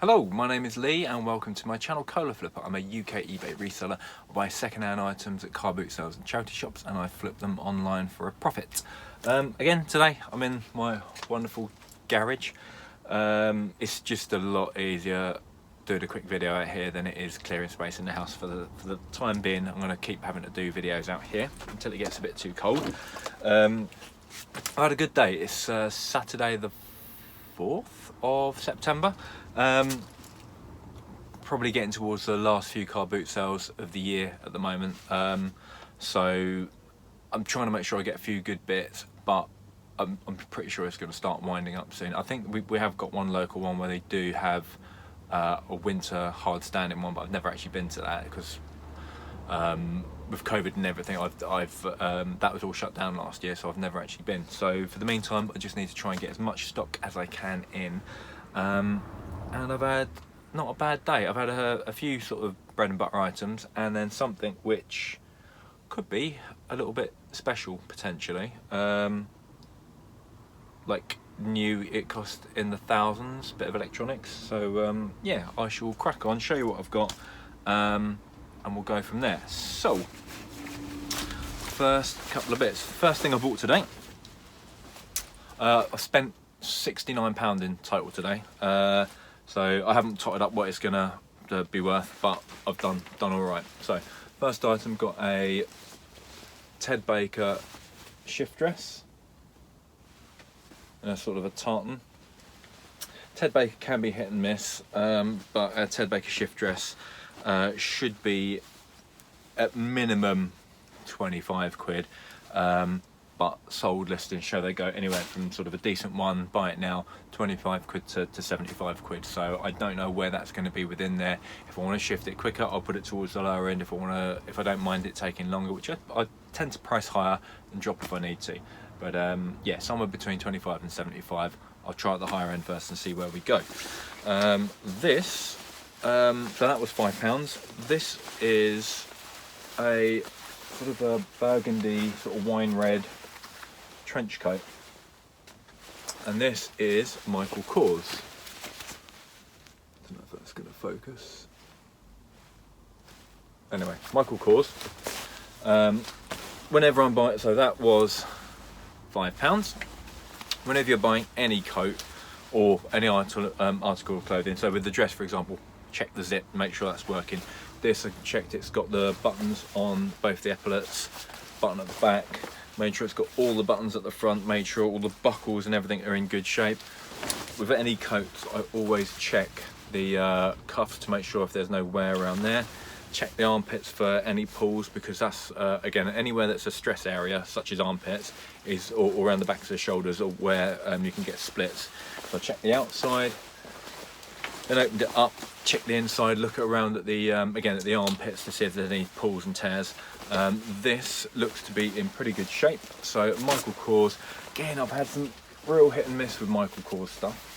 Hello, my name is Lee and welcome to my channel Cola Flipper. I'm a UK eBay reseller. I buy second-hand items at car boot sales and charity shops and I flip them online for a profit. Again, today I'm in my wonderful garage. It's just a lot easier doing a quick video out here than it is clearing space in the house. For the time being, I'm going to keep having to do videos out here until it gets a bit too cold. I had a good day. It's Saturday the 4th of September. Probably getting towards the last few car boot sales of the year at the moment, so I'm trying to make sure I get a few good bits, but I'm pretty sure it's going to start winding up soon. I think we have got one local one where they do have a winter hard standing one, but I've never actually been to that because with COVID and everything, that was all shut down last year, so I've never actually been. So for the meantime, I just need to try and get as much stock as I can in, and I've had not a bad day. I've had a few sort of bread and butter items, and then something which could be a little bit special potentially. Like new, it cost in the thousands, bit of electronics. So yeah, I shall crack on, show you what I've got, and we'll go from there. So first couple of bits. First thing I bought today, I spent £69 in total today. So I haven't totted up what it's gonna be worth, but I've done all right. So first item, got a Ted Baker shift dress, and a sort of a tartan. Ted Baker can be hit and miss, but a Ted Baker shift dress should be at minimum 25 quid. But sold listings show they go anywhere from sort of a decent one, buy it now, 25 quid to 75 quid. So I don't know where that's going to be within there. If I want to shift it quicker, I'll put it towards the lower end. If I don't mind it taking longer, which I tend to price higher and drop if I need to. But yeah, somewhere between 25 and 75. I'll try at the higher end first and see where we go. So that was £5. This is a sort of a burgundy, sort of wine red trench coat, and this is Michael Kors. Don't know if that's going to focus. Anyway, Michael Kors. Whenever I'm buying, so that was £5. Whenever you're buying any coat or any article of clothing, so with the dress for example, check the zip, make sure that's working. This I checked, it's got the buttons on both the epaulets, button at the back, made sure it's got all the buttons at the front, made sure all the buckles and everything are in good shape. With any coats, I always check the cuffs to make sure if there's no wear around there. Check the armpits for any pulls, because that's, again, anywhere that's a stress area, such as armpits, or around the backs of the shoulders, or where you can get splits. So I check the outside, then opened it up, check the inside, look around at the again at the armpits to see if there's any pulls and tears. This looks to be in pretty good shape. So Michael Kors, again, I've had some real hit and miss with Michael Kors stuff.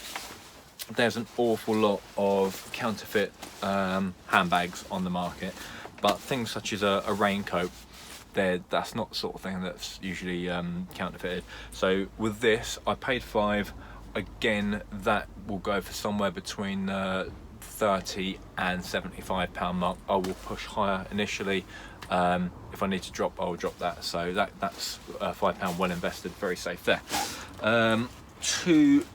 There's an awful lot of counterfeit handbags on the market, but things such as a raincoat, that's not the sort of thing that's usually counterfeited. So with this, I paid £5. Again, that will go for somewhere between 30 and £75 mark. I will push higher initially. If I need to drop, I'll drop that. So that's £5 well invested, very safe there. Two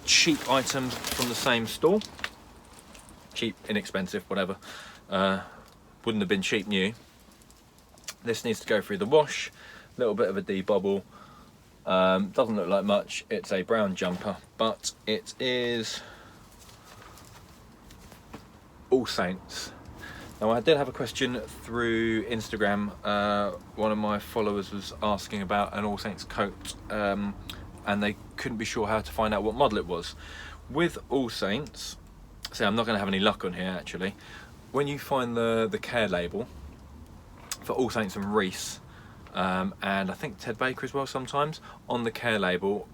cheap items from the same store. Cheap, inexpensive, whatever. Wouldn't have been cheap new. This needs to go through the wash. A little bit of a debobble. Doesn't look like much. It's a brown jumper, but it is All Saints. Now I did have a question through Instagram. One of my followers was asking about an All Saints coat, and they couldn't be sure how to find out what model it was. With All Saints, see, I'm not going to have any luck on here actually. When you find the care label for All Saints and Reese, and I think Ted Baker as well sometimes, on the care label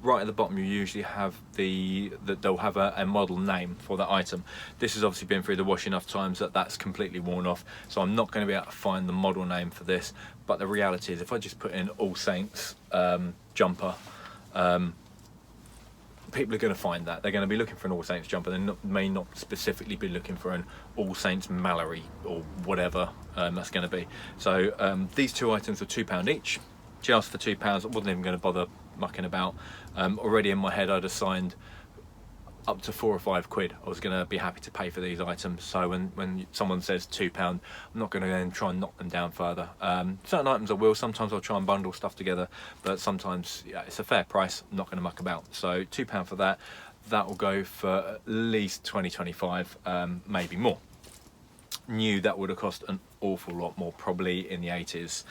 right at the bottom you usually have they'll have a model name for that item. This has obviously been through the wash enough times that that's completely worn off, so I'm not going to be able to find the model name for this. But the reality is, if I just put in All Saints jumper, people are going to find that. They're going to be looking for an All Saints jumper. They may not specifically be looking for an All Saints Mallory or whatever that's going to be. So these two items were £2 each. Just for £2, I wasn't even going to bother mucking about. Already in my head I'd assigned up to £4 or £5 I was going to be happy to pay for these items. So when someone says £2, I'm not going to then try and knock them down further. Certain items I will. Sometimes I'll try and bundle stuff together, but sometimes it's a fair price. I'm not going to muck about. So £2 for that. That will go for at least 20-25, maybe more. New, that would have cost an awful lot more, probably in the 80s.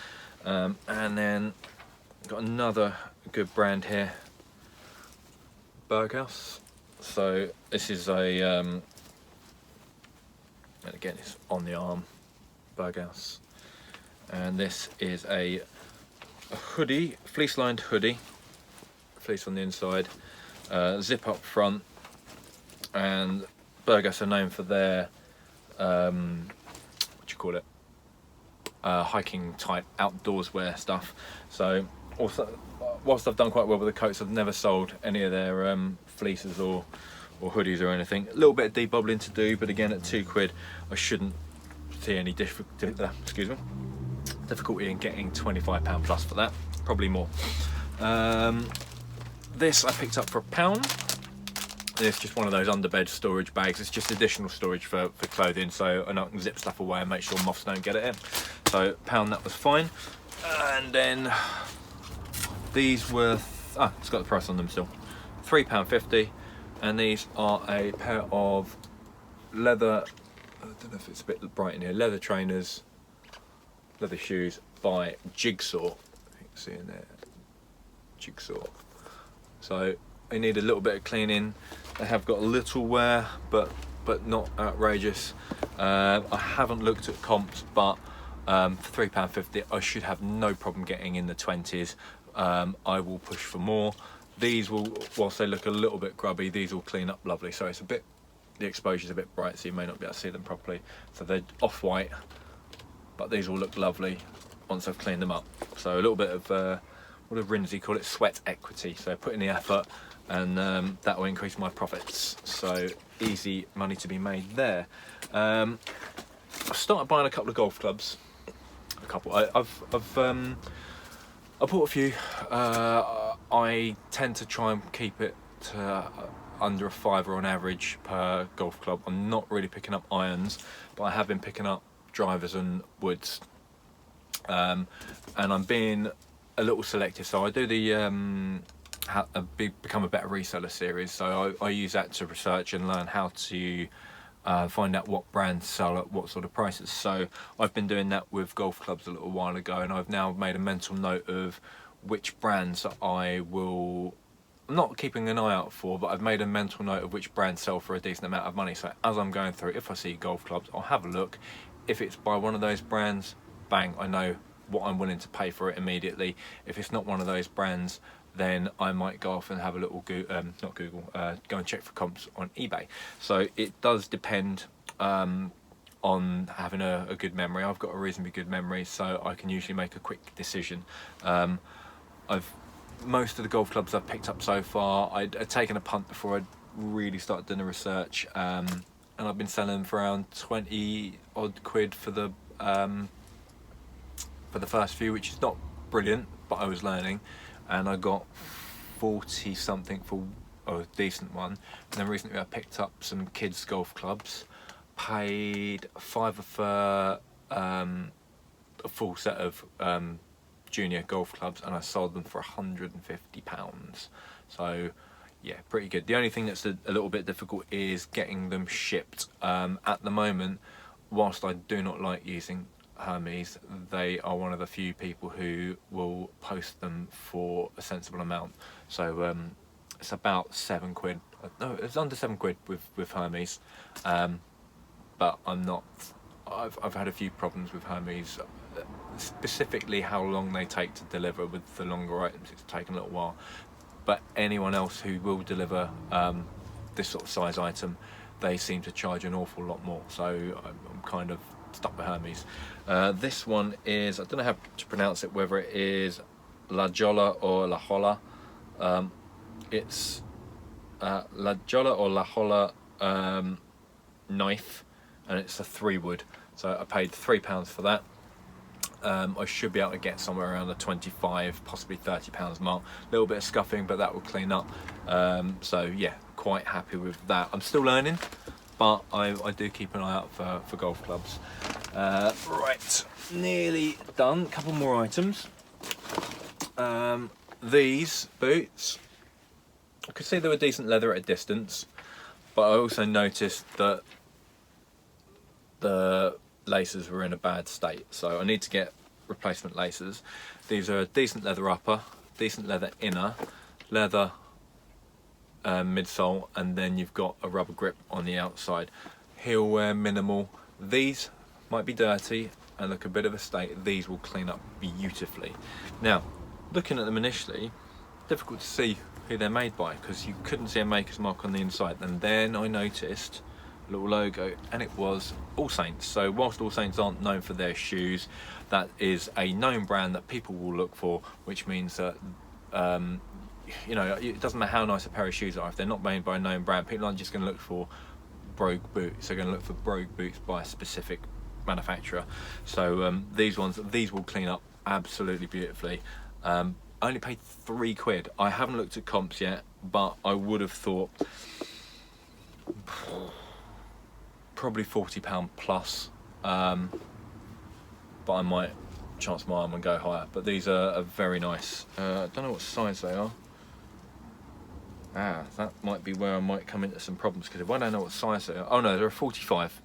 And then got another good brand here, Berghaus. So this is a, and again it's on the arm, Berghaus. And this is a hoodie, fleece lined hoodie, fleece on the inside, zip up front. And Berghaus are known for their, what do you call it, hiking type outdoors wear stuff. So also, whilst I've done quite well with the coats, I've never sold any of their fleeces or hoodies or anything. A little bit of debobbling to do, but again at £2 I shouldn't see any difficulty in getting £25 plus for that, probably more. This I picked up for £1. It's just one of those underbed storage bags. It's just additional storage for clothing, so I can zip stuff away and make sure moths don't get it in. So £1, that was fine. And then these were, it's got the price on them still, £3.50, and these are a pair of leather, I don't know if it's a bit bright in here, leather trainers, leather shoes by Jigsaw. You can see in there, Jigsaw. So they need a little bit of cleaning. They have got a little wear, but not outrageous. I haven't looked at comps, but for £3.50 I should have no problem getting in the 20s. I will push for more. These will, whilst they look a little bit grubby, these will clean up lovely. So it's a bit, the exposure's a bit bright, so you may not be able to see them properly. So they're off-white, but these will look lovely once I've cleaned them up. So a little bit of, what do Rinsey call it, sweat equity. So put in the effort, and that will increase my profits. So easy money to be made there. I started buying a couple of golf clubs. A couple. I've I bought a few. I tend to try and keep it to under a £5 on average per golf club. I'm not really picking up irons, but I have been picking up drivers and woods. And I'm being a little selective. So I do the Become a Better Reseller series. So I use that to research and learn how to find out what brands sell at what sort of prices. So I've been doing that with golf clubs a little while ago, and I've now made a mental note of which brands I will, I'm not keeping an eye out for, but I've made a mental note of which brands sell for a decent amount of money. So as I'm going through, if I see golf clubs, I'll have a look. If it's by one of those brands, bang, I know what I'm willing to pay for it immediately. If it's not one of those brands, then I might go off and have a little go and check for comps on eBay. So it does depend on having a good memory. I've got a reasonably good memory, so I can usually make a quick decision. Most of the golf clubs I've picked up so far, I'd taken a punt before I'd really started doing the research, and I've been selling them for around 20 odd quid for the first few, which is not brilliant, but I was learning. And I got 40 something for a decent one. And then recently I picked up some kids golf clubs, paid £5 for a full set of junior golf clubs, and I sold them for £150. So yeah, pretty good. The only thing that's a little bit difficult is getting them shipped. At the moment, whilst I do not like using Hermes, they are one of the few people who will post them for a sensible amount. So it's about £7. No, it's under £7 with Hermes. But I'm not. I've had a few problems with Hermes, specifically how long they take to deliver. With the longer items, it's taken a little while. But anyone else who will deliver this sort of size item, they seem to charge an awful lot more. So I'm kind of stuck with Hermes. This one is, I don't know how to pronounce it, whether it is La Jolla or La Jolla. It's La Jolla or La Jolla knife, and it's a 3-wood. So I paid £3 for that. I should be able to get somewhere around the 25, possibly £30 mark. A little bit of scuffing, but that will clean up. So yeah, quite happy with that. I'm still learning, but I do keep an eye out for golf clubs. Right, nearly done. Couple more items. These boots, I could see they were decent leather at a distance, but I also noticed that the laces were in a bad state, so I need to get replacement laces. These are a decent leather upper, decent leather inner, leather midsole, and then you've got a rubber grip on the outside. Heel wear minimal. These might be dirty and look a bit of a state. These will clean up beautifully. Now, looking at them initially, difficult to see who they're made by because you couldn't see a maker's mark on the inside, and then I noticed a little logo, and it was All Saints. So whilst All Saints aren't known for their shoes, that is a known brand that people will look for, which means that you know, it doesn't matter how nice a pair of shoes are, if they're not made by a known brand, people aren't just going to look for brogue boots. They're going to look for brogue boots by a specific manufacturer. So these will clean up absolutely beautifully. I only paid £3. I haven't looked at comps yet, but I would have thought probably £40 plus, but I might chance my arm and go higher. But these are very nice. I don't know what size they are. That might be where I might come into some problems, because if I don't know what size they are, oh no, they're a 45.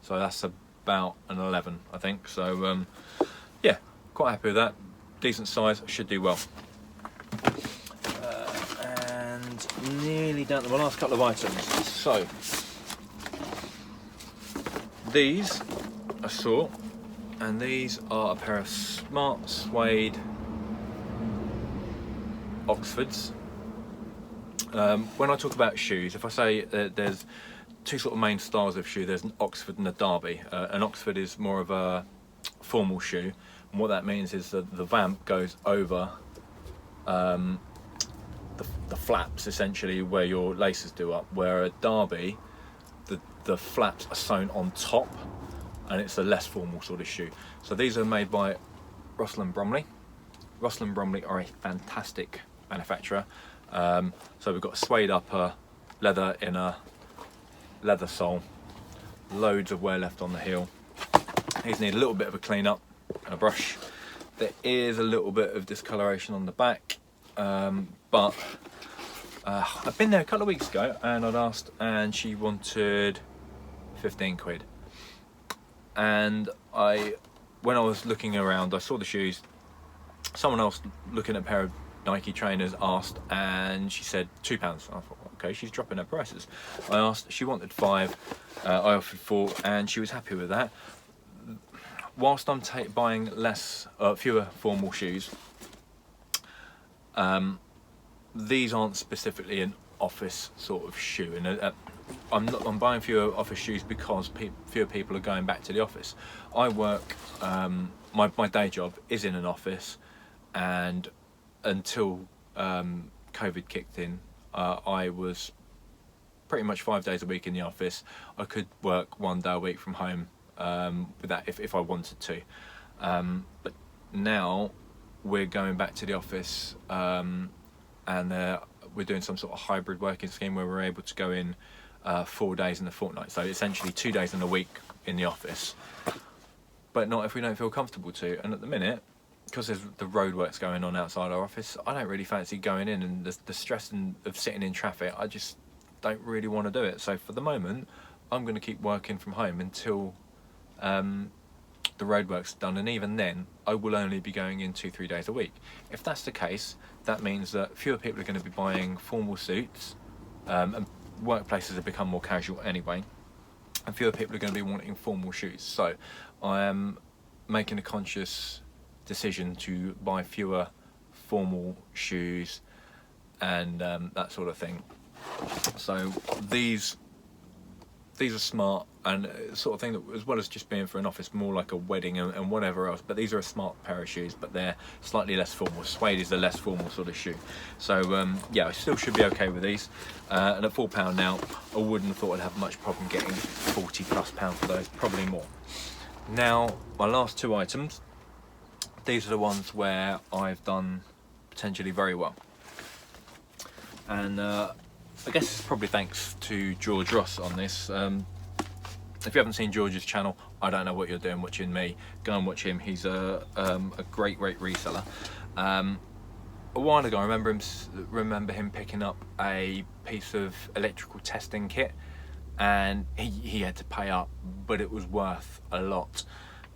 So that's about an 11, I think. So yeah, quite happy with that. Decent size, should do well. And nearly down to my last couple of items. So these I saw, and these are a pair of smart suede Oxfords. When I talk about shoes, if I say there's two sort of main styles of shoe, there's an Oxford and a Derby. An Oxford is more of a formal shoe, and what that means is that the vamp goes over the flaps, essentially where your laces do up, where a Derby, the flaps are sewn on top, and it's a less formal sort of shoe. So these are made by Russell and Bromley. Russell and Bromley are a fantastic manufacturer. So we've got a suede upper, leather inner, leather sole, loads of wear left on the heel. These need a little bit of a clean up and a brush. There is a little bit of discoloration on the back, but I've been there a couple of weeks ago and I'd asked, and she wanted £15. And when I was looking around, I saw the shoes. Someone else looking at a pair of Nike trainers asked, and she said £2. I thought, okay, she's dropping her prices. I asked, she wanted £5, I offered £4, and she was happy with that. Whilst I'm buying fewer formal shoes, these aren't specifically an office sort of shoe, and I'm buying fewer office shoes because fewer people are going back to the office. I work, my day job is in an office, and until COVID kicked in, I was pretty much 5 days a week in the office. I could work 1 day a week from home with that if I wanted to. But now we're going back to the office, and we're doing some sort of hybrid working scheme where we're able to go in 4 days in a fortnight. So essentially 2 days in a week in the office, but not if we don't feel comfortable to. And at the minute, because there's the roadworks going on outside our office, I don't really fancy going in, and the stress of sitting in traffic, I just don't really want to do it. So for the moment, I'm going to keep working from home until the roadwork's done, and even then I will only be going in 2-3 days a week. If that's the case, that means that fewer people are going to be buying formal suits, and workplaces have become more casual anyway, and fewer people are going to be wanting formal shoes. So I am making a conscious decision to buy fewer formal shoes and that sort of thing. So these these are smart and sort of thing that, as well as just being for an office, more like a wedding and whatever else. But these are a smart pair of shoes, but they're slightly less formal. Suede is a less formal sort of shoe. So yeah, I still should be okay with these. And at £4 now, I wouldn't have thought I'd have much problem getting £40+ for those, probably more. Now, my last two items, these are the ones where I've done potentially very well. And I guess it's probably thanks to George Ross on this. If you haven't seen George's channel, I don't know what you're doing watching me. Go and watch him. He's a great reseller. A while ago, I remember him picking up a piece of electrical testing kit, and he had to pay up, but it was worth a lot.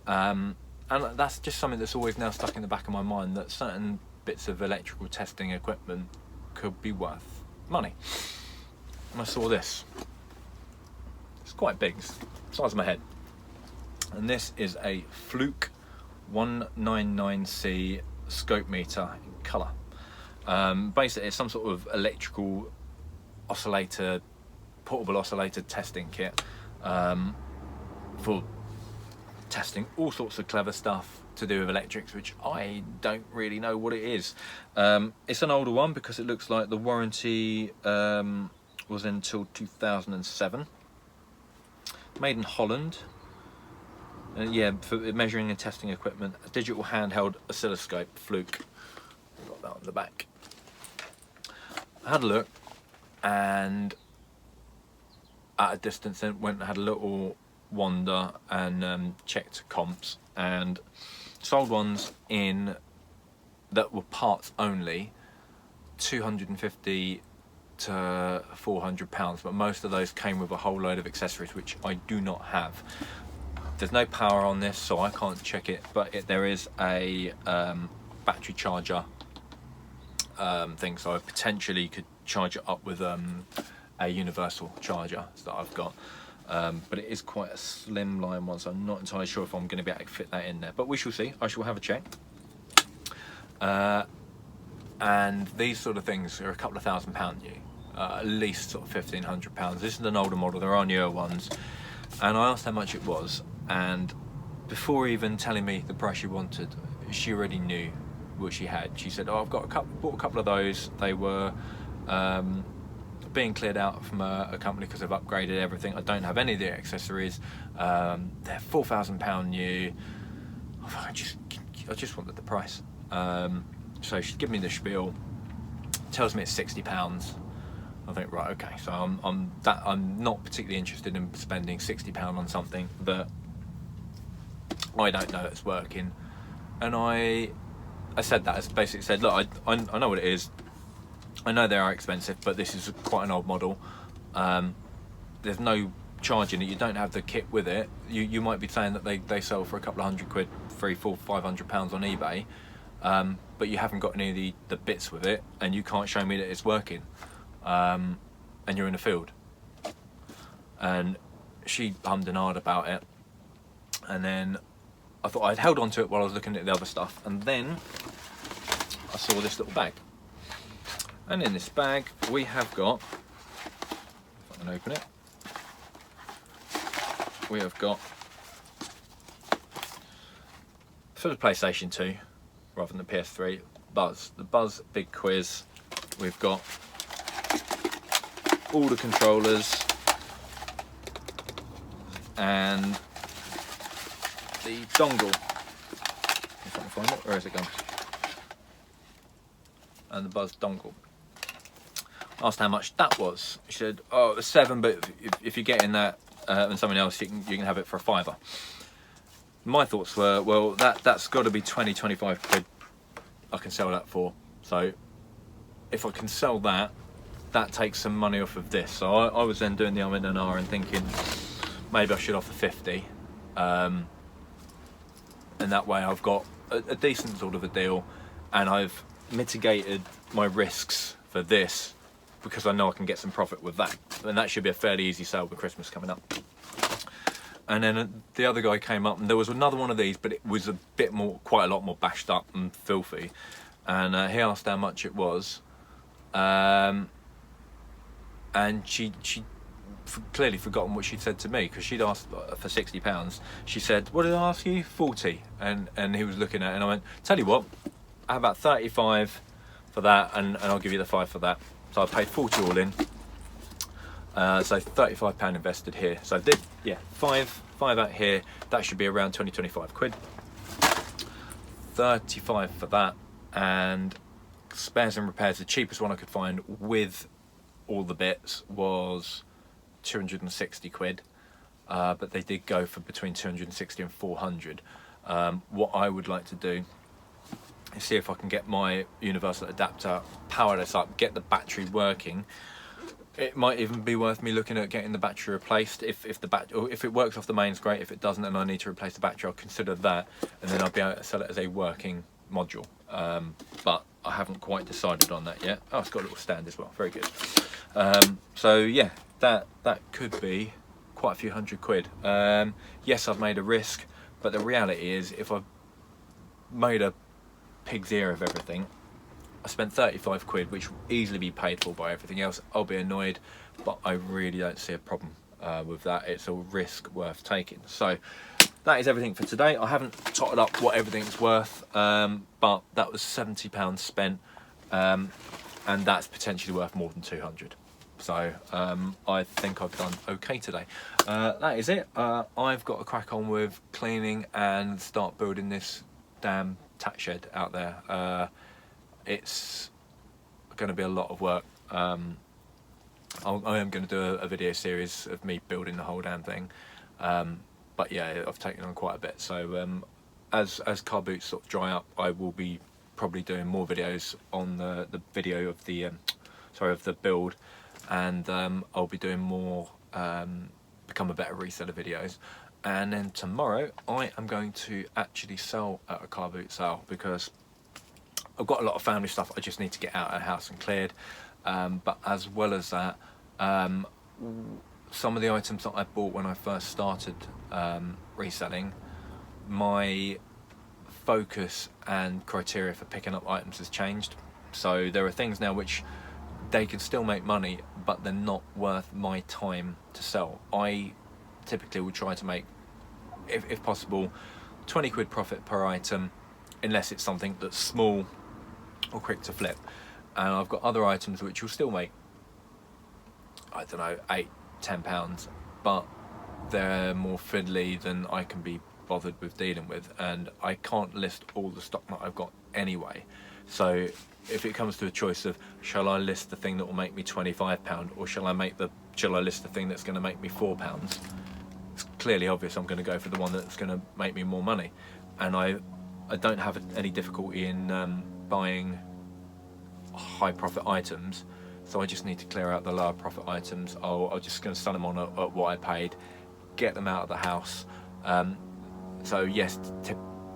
And that's just something that's always now stuck in the back of my mind, that certain bits of electrical testing equipment could be worth money. And I saw this. It's quite big, it's the size of my head. And this is a Fluke 199C scope meter in colour. Basically, it's some sort of electrical oscillator, portable oscillator testing kit for testing all sorts of clever stuff to do with electrics, which I don't really know what it is. It's an older one because it looks like the warranty was until 2007. Made in Holland. Yeah, for measuring and testing equipment. A digital handheld oscilloscope, Fluke. Got that on the back. I had a look, and at a distance then went and had a little wander and checked comps, and sold ones in that were parts only, 250 to £400, but most of those came with a whole load of accessories, which I do not have. There's no power on this, so I can't check it, but there is a battery charger thing, so I potentially could charge it up with a universal charger that I've got. But it is quite a slim line one, so I'm not entirely sure if I'm going to be able to fit that in there, but we shall see. I shall have a check. And these sort of things are a couple of £1,000 new, at least sort of £1,500. This is an older model, there are newer ones, and I asked how much it was, and before even telling me the price she wanted, she already knew what she had. She said, "Oh, I've got bought a couple of those. They were being cleared out from a company because they've upgraded everything. I don't have any of the accessories. They're £4,000 new. I just wanted the price." So she'd give me the spiel, tells me it's £60. I think, right, okay, so I'm not particularly interested in spending £60 on something that I don't know that's working. And I said that, I basically said, look, I know what it is. I know they are expensive, but this is quite an old model. There's no charging it. You don't have the kit with it. You might be saying that they sell for a couple of £100, £300, £400, £500 on eBay, but you haven't got any of the bits with it, and you can't show me that it's working. And you're in the field. And she hummed and hawed about it, and then I thought I'd held on to it while I was looking at the other stuff, and then I saw this little bag. And in this bag we have got, if I can open it, we have got, for the PlayStation 2 rather than the PS3, the Buzz Big Quiz. We've got all the controllers and the dongle, if I can find it. Where is it gone? And the Buzz dongle. Asked how much that was. She said, "Oh, it was £7, but if you're getting that and something else, you can have it for £5." My thoughts were, well, that's got to be 20-25 quid I can sell that for. So if I can sell that, that takes some money off of this. So I was then doing the and and thinking maybe I should offer 50, and that way I've got a decent sort of a deal, and I've mitigated my risks for this because I know I can get some profit with that, and that should be a fairly easy sale with Christmas coming up. And then the other guy came up, and there was another one of these, but it was quite a lot more bashed up and filthy, and he asked how much it was, and she clearly forgotten what she'd said to me, because she'd asked for £60. She said, what did I ask you? 40. And he was looking at it, and I went, tell you what, how about 35 for that, and I'll give you the 5 for that. So I paid 40 all in. So £35 invested here. So I did, yeah, five out here. That should be around 20-25 quid. 35 for that, and spares and repairs. The cheapest one I could find with all the bits was 260 quid, but they did go for between 260 and 400. What I would like to do is see if I can get my universal adapter, power this up, get the battery working. It might even be worth me looking at getting the battery replaced. If it works off the mains, great. If it doesn't and I need to replace the battery, I'll consider that, and then I'll be able to sell it as a working module. But I haven't quite decided on that yet. Oh, it's got a little stand as well. Very good. So yeah, that could be quite a few hundred quid. Yes, I've made a risk, but the reality is, if I've made a pig's ear of everything, I spent 35 quid, which will easily be paid for by everything else. I'll be annoyed, but I really don't see a problem with that. It's a risk worth taking. So that is everything for today. I haven't totted up what everything's worth, but that was £70 spent, and that's potentially worth more than 200. So I think I've done okay today. That is it. I've got to crack on with cleaning and start building this damn tack shed out there. It's going to be a lot of work. I am going to do a video series of me building the whole damn thing, but yeah, I've taken on quite a bit. So as car boots sort of dry up, I will be probably doing more videos on the video of the of the build, and I'll be doing more become a better reseller videos. And then tomorrow I am going to actually sell at a car boot sale, because I've got a lot of family stuff I just need to get out of the house and cleared, but as well as that, some of the items that I bought when I first started reselling, my focus and criteria for picking up items has changed. So there are things now which they can still make money, but they're not worth my time to sell. I typically will try to make, if possible, 20 quid profit per item, unless it's something that's small or quick to flip. And I've got other items which will still make, I don't know, £8-10, but they're more fiddly than I can be bothered with dealing with, and I can't list all the stock that I've got anyway. So if it comes to a choice of, shall I list the thing that will make me £25, or shall I list the thing that's going to make me £4, it's clearly obvious I'm going to go for the one that's going to make me more money. And I don't have any difficulty in buying high profit items, so I just need to clear out the lower profit items. I'm just going to sell them on at what I paid, get them out of the house. So yes,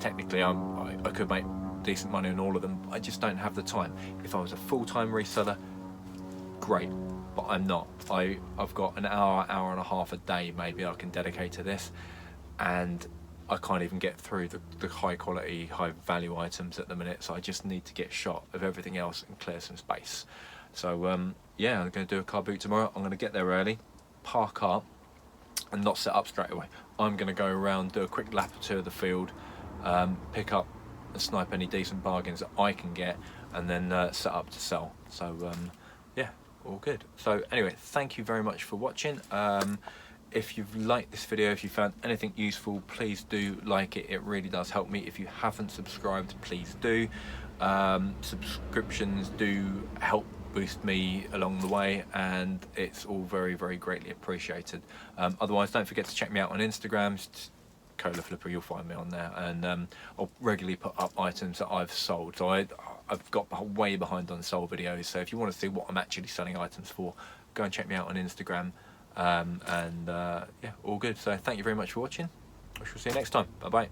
technically I could make decent money on all of them, but I just don't have the time. If I was a full-time reseller, great, but I'm not. I've got an hour and a half a day maybe I can dedicate to this, and I can't even get through the high quality, high value items at the minute, so I just need to get shot of everything else and clear some space. So yeah, I'm going to do a car boot tomorrow. I'm going to get there early, park up, and not set up straight away. I'm going to go around, do a quick lap or two of the field, pick up and snipe any decent bargains that I can get, and then set up to sell. So yeah, all good. So anyway, thank you very much for watching. If you've liked this video, if you found anything useful, please do like it. It really does help me. If you haven't subscribed, please do. Subscriptions do help boost me along the way, and it's all very, very greatly appreciated. Otherwise, don't forget to check me out on Instagram. Cola Flipper, you'll find me on there, and I'll regularly put up items that I've sold. So I've got way behind on sold videos, so if you want to see what I'm actually selling items for, go and check me out on Instagram. Yeah, all good. So thank you very much for watching. I shall see you next time. Bye bye.